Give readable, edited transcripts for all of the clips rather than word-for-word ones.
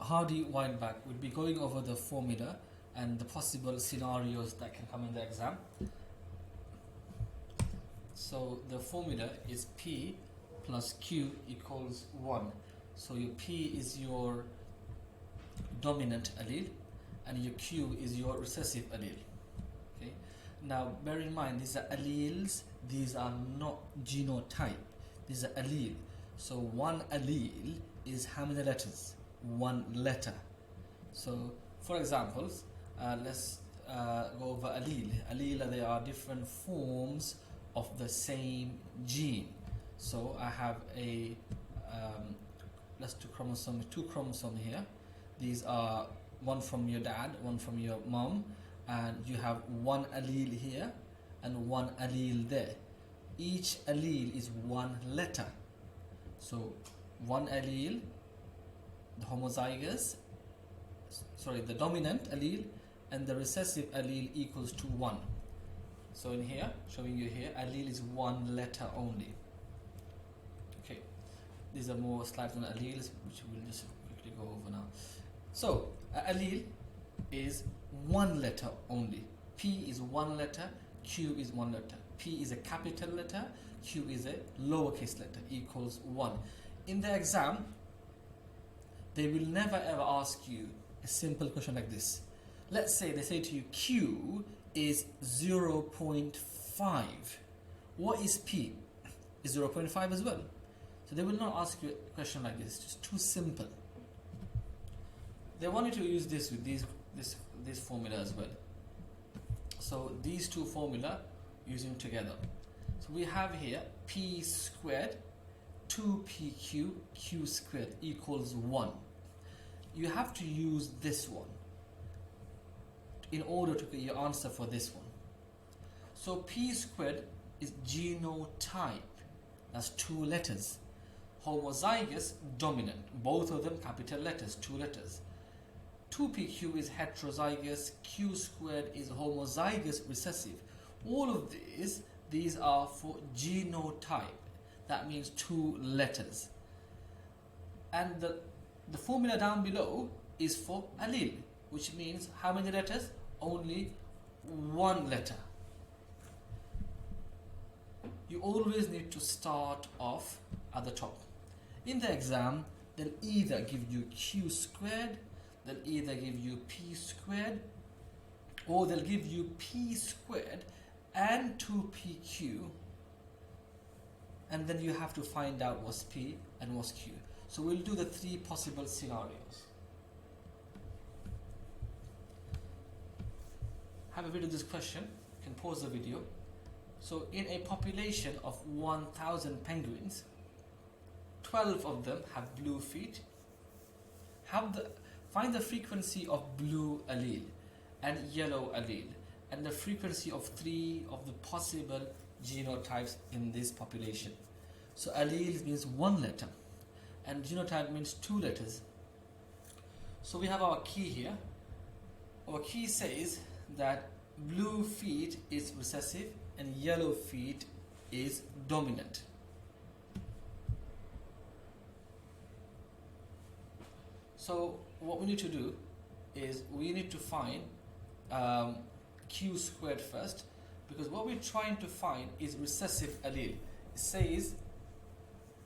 Hardy Weinberg will be going over the formula and the possible scenarios that can come in the exam. So the formula is P plus Q equals 1. So your P is your dominant allele and your Q is your recessive allele. Okay. Now bear in mind, these are alleles, these are not genotype, these are allele. So one allele is how many letters? One letter. So for examples, let's go over allele. Allele, there are different forms of the same gene. So I have a let's do two chromosomes here. These are one from your dad, one from your mom, and you have one allele here and one allele there. Each allele is one letter. So one allele, the homozygous, sorry, the dominant allele and the recessive allele equals to 1. So in here, showing you here, allele is one letter only. Okay, these are more slides on alleles, which we'll just quickly go over now. So allele is one letter only. P is one letter, Q is one letter. P is a capital letter, Q is a lowercase letter, equals 1. In the exam, they will never ever ask you a simple question like this. Let's say they say to you Q is 0.5. What is P? Is 0.5 as well? So they will not ask you a question like this. It's just too simple. They want you to use this with this formula as well. So these two formula using together. So we have here P squared 2PQ Q squared equals 1. You have to use this one in order to get your answer for this one. So P squared is genotype. That's 2 letters. Homozygous, dominant. Both of them capital letters, 2 letters. 2PQ is heterozygous. Q squared is homozygous recessive. All of these are for genotype. That means 2 letters. And the formula down below is for allele, which means how many letters? Only 1 letter. You always need to start off at the top. In the exam, they'll either give you Q squared, they'll either give you P squared, or they'll give you P squared and 2PQ, and then you have to find out what's P and what's Q. So we'll do the 3 possible scenarios. Have a read of this question. You can pause the video. So in a population of 1,000 penguins, 12 of them have blue feet. Find the frequency of blue allele and yellow allele and the frequency of 3 of the possible genotypes in this population. So allele means 1 letter and genotype means 2 letters. So we have our key here. Our key says that blue feet is recessive and yellow feet is dominant. So what we need to do is we need to find Q squared first, because what we're trying to find is recessive allele. It says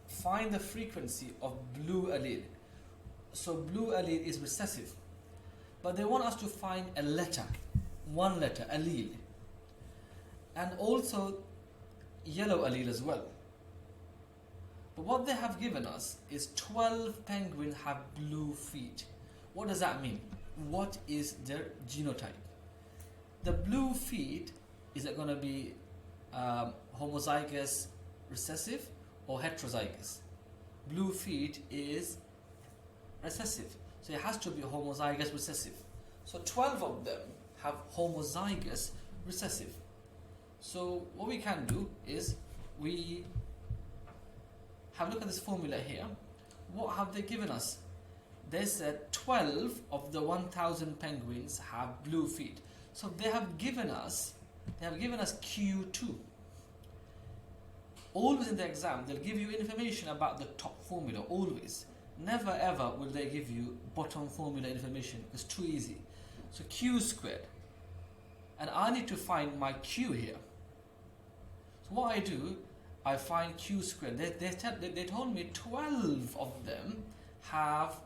find the frequency of blue allele. So blue allele is recessive, but they want us to find a letter, 1 letter, allele, and also yellow allele as well. But what they have given us is 12 penguins have blue feet. What does that mean? What is their genotype? The blue feet, is it going to be homozygous recessive or heterozygous? Blue feet is recessive, so it has to be homozygous recessive. So 12 of them have homozygous recessive. So what we can do is we have a look at this formula here. What have they given us? They said 12 of the 1,000 penguins have blue feet. So they have given us Q2. Always in the exam, they'll give you information about the top formula, always. never ever will they give you bottom formula information. It's too easy. So Q squared. And I need to find my Q here. So what I do, I find Q squared. They told me 12 of them have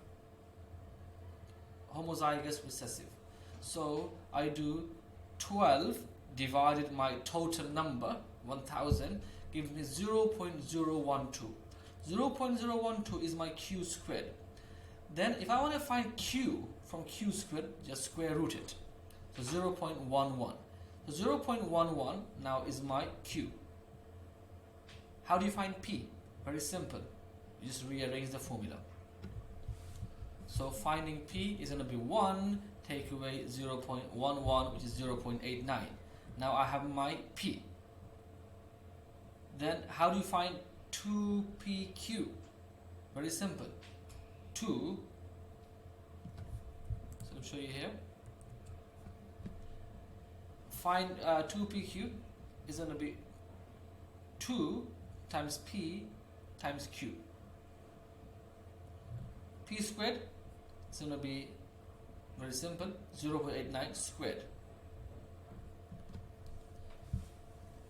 homozygous recessive. So I do 12 divided my total number, 1000, gives me 0.012. 0.012 is my Q squared. Then if I want to find Q from Q squared, just square root it. So 0.11. So 0.11 now is my Q. How do you find P? Very simple. You just rearrange the formula. So finding P is going to be 1, take away 0.11, which is 0.89. Now I have my P. Then how do you find 2PQ? Very simple. 2, so I'll show you here. Find 2PQ is going to be 2 times P times Q. P squared is going to be very simple, 0.89 squared.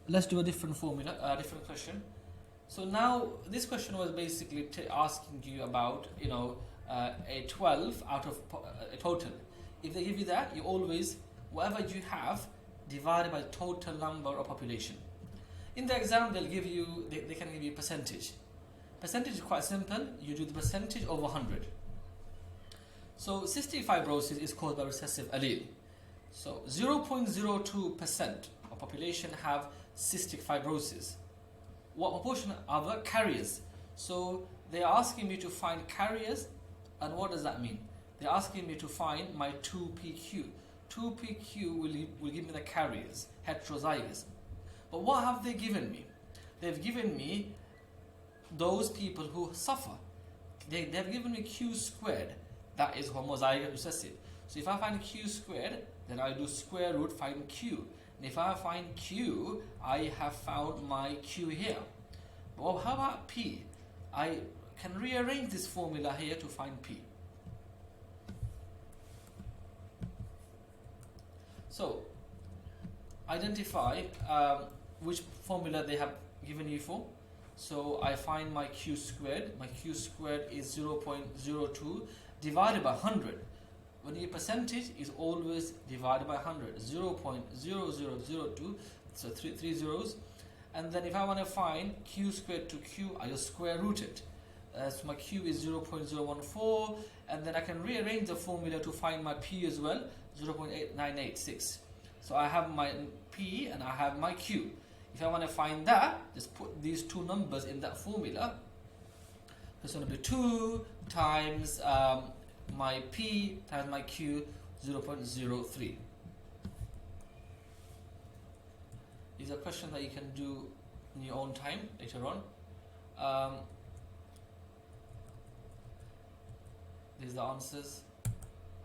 Let's do a different formula, a different question. So now this question was basically asking you about, a 12 out of a total. If they give you that, you always, whatever you have, divided by total number of population. In the exam, they'll give you, they can give you percentage. Percentage is quite simple. You do the percentage over 100. So cystic fibrosis is caused by recessive allele. So 0.02% of population have cystic fibrosis. What proportion are the carriers? So they're asking me to find carriers, and what does that mean? They're asking me to find my 2PQ. 2PQ will give me the carriers, heterozygous. But what have they given me? They've given me those people who suffer. They've given me Q squared, that is homozygous recessive. So if I find Q squared, then I do square root, find Q. And if I find Q, I have found my Q here. Well, how about P? I can rearrange this formula here to find P. So, identify which formula they have given you for. So I find my Q squared. My Q squared is 0.02 divided by 100. When your percentage is always divided by 100, 0.0002, so three zeros. And then if I want to find Q squared to Q, I just square root it. So my Q is 0.014, and then I can rearrange the formula to find my P as well, 0.8986. So I have my P and I have my Q. If I want to find that, just put these two numbers in that formula. It's going to be 2 times my P times my Q, 0.03. These are questions that you can do in your own time later on. These are the answers.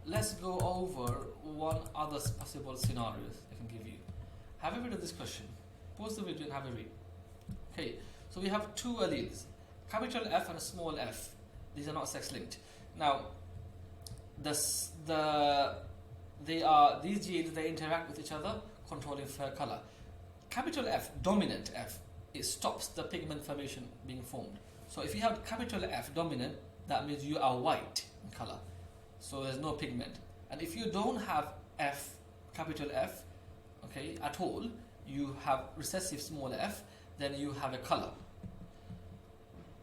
Let's go over one other possible scenarios I can give you. Have a read of this question. Pause the video and have a read. Okay, so we have two alleles, capital F and a small f. These are not sex linked. Now, these genes, they interact with each other, controlling fur color. Capital F, dominant F, it stops the pigment formation being formed. So if you have capital F dominant, that means you are white in color. So there's no pigment. And if you don't have F, capital F, okay, at all, you have recessive small f, then you have a color.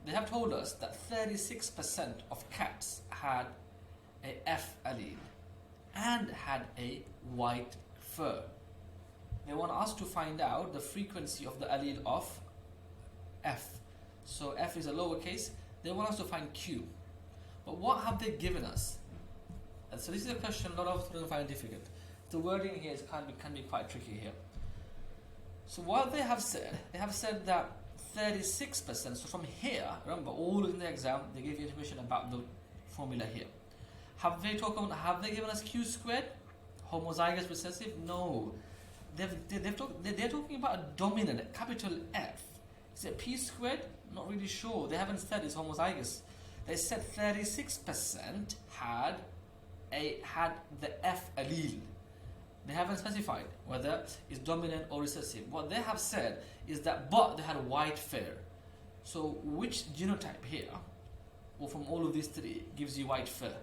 They have told us that 36% of cats had a F allele and had a white fur. They want us to find out the frequency of the allele of F. So F is a lowercase. They want us to find Q. But what have they given us? And so this is a question a lot of students find difficult. The wording here can be quite tricky here. So what they have said that 36%, so from here, remember all in the exam, they give you information about the formula here. Have they given us Q squared? Homozygous recessive? No. They're talking about a dominant, capital F. Is it P squared? Not really sure. They haven't said it's homozygous. They said 36% had the F allele. They haven't specified whether it's dominant or recessive. What they have said is that, but they had a white fur. So which genotype here, or from all of these three, gives you white fur?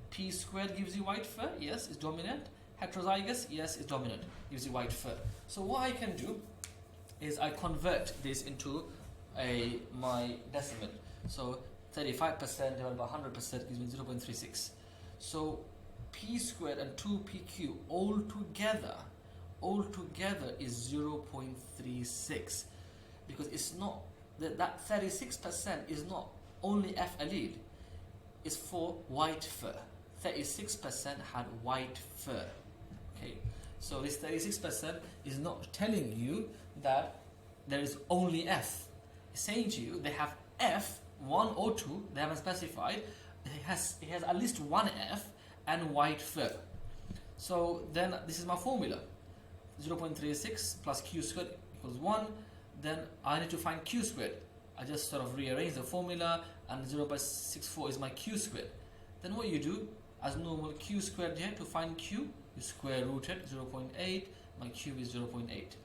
P squared gives you white fur, yes, it's dominant. Heterozygous, yes, it's dominant, gives you white fur. So what I can do is I convert this into my decimal. So 35% divided by 100% gives me 0.36. So P squared and 2PQ all together is 0.36, because it's not that 36% is not only F allele, it's for white fur. 36% had white fur. Okay, so this 36% is not telling you that there is only F. It's saying to you they have F, 1 or 2, they haven't specified. It has at least one F and white fur. So then this is my formula. 0.36 plus Q squared equals 1. Then I need to find Q squared. I just sort of rearrange the formula, and 0.64 is my Q squared. Then what you do, as normal, Q squared here, to find Q, you square root it, 0.8, my Q is 0.8.